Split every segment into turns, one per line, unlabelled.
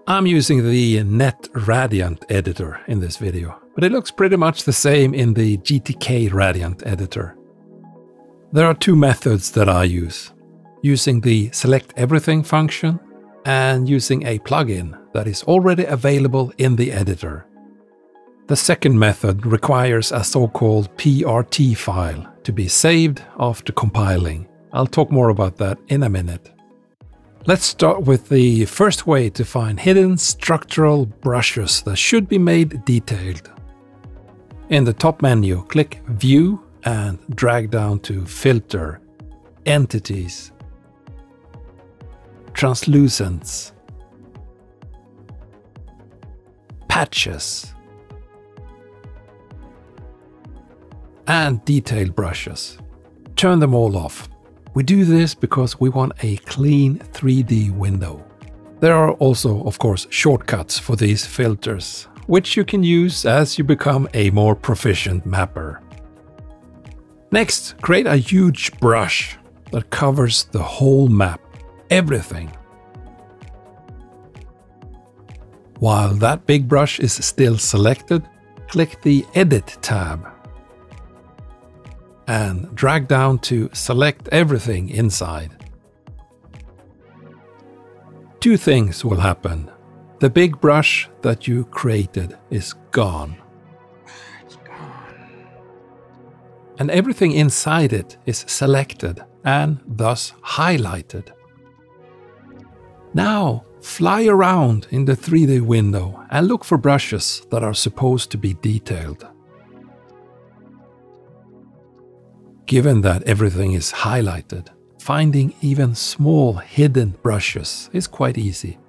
I'm using the NetRadiant editor in this video, but it looks pretty much the same in the GtkRadiant editor. There are two methods that I use, using the Select Everything function and using a plugin that is already available in the editor. The second method requires a so-called prt-file to be saved after compiling. I'll talk more about that in a minute. Let's start with the first way to find hidden structural brushes that should be made detailed. In the top menu, click View and drag down to Filter, Entities, Translucents, Patches, and Detailed Brushes. Turn them all off. We do this because we want a clean 3D window. There are also, of course, shortcuts for these filters, which you can use as you become a more proficient mapper. Next, create a huge brush that covers the whole map, everything. While that big brush is still selected, click the Edit tab and drag down to select everything inside. Two things will happen. The big brush that you created is gone. It's gone. And everything inside it is selected and thus highlighted. Now fly around in the 3D window and look for brushes that are supposed to be detailed. Given that everything is highlighted, finding even small hidden brushes is quite easy.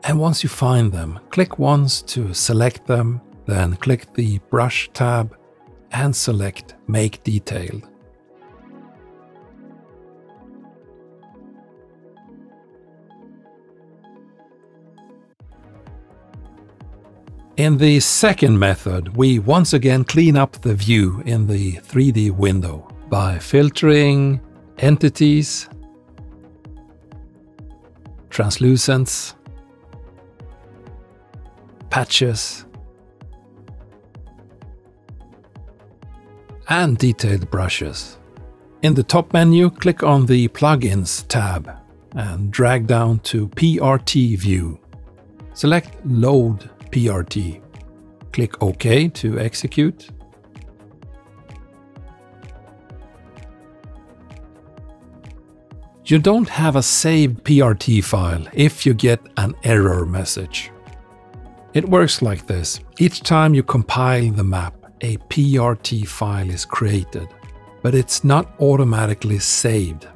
And once you find them, click once to select them, then click the Brush tab and select Make Detailed. In the second method, we once again clean up the view in the 3D window by filtering Entities, Translucents, Patches, and Detailed Brushes. In the top menu, click on the Plugins tab and drag down to PRT View. Select Load PRT. Click OK to execute. You don't have a saved PRT file if you get an error message. It works like this. Each time you compile the map, a PRT file is created, but it's not automatically saved.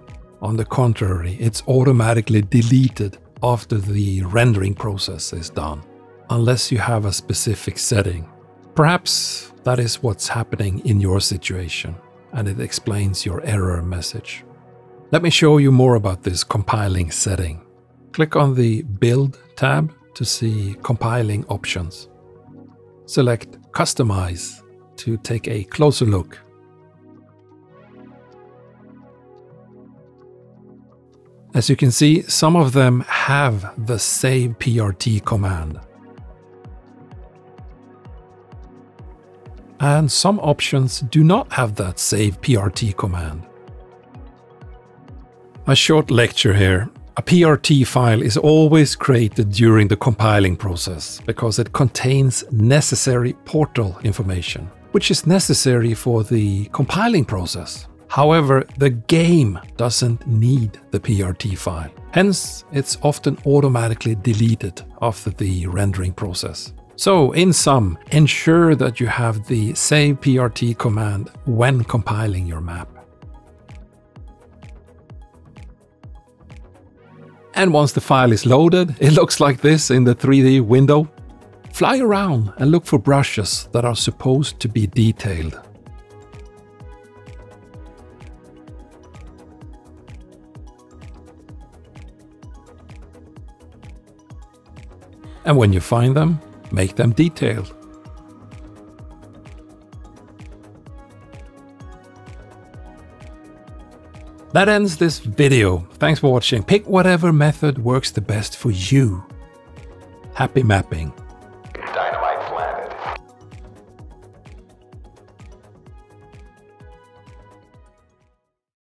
On the contrary, it's automatically deleted after the rendering process is done, unless you have a specific setting. Perhaps that is what's happening in your situation, and it explains your error message. Let me show you more about this compiling setting. Click on the Build tab to see compiling options. Select Customize to take a closer look. As you can see, some of them have the Save PRT command. And some options do not have that Save PRT command. A short lecture here. A PRT file is always created during the compiling process because it contains necessary portal information, which is necessary for the compiling process. However, the game doesn't need the PRT file. Hence, it's often automatically deleted after the rendering process. So, in sum, ensure that you have the Save PRT command when compiling your map. And once the file is loaded, it looks like this in the 3D window. Fly around and look for brushes that are supposed to be detailed. And when you find them, make them detailed. That ends this video. Thanks for watching. Pick whatever method works the best for you. Happy mapping!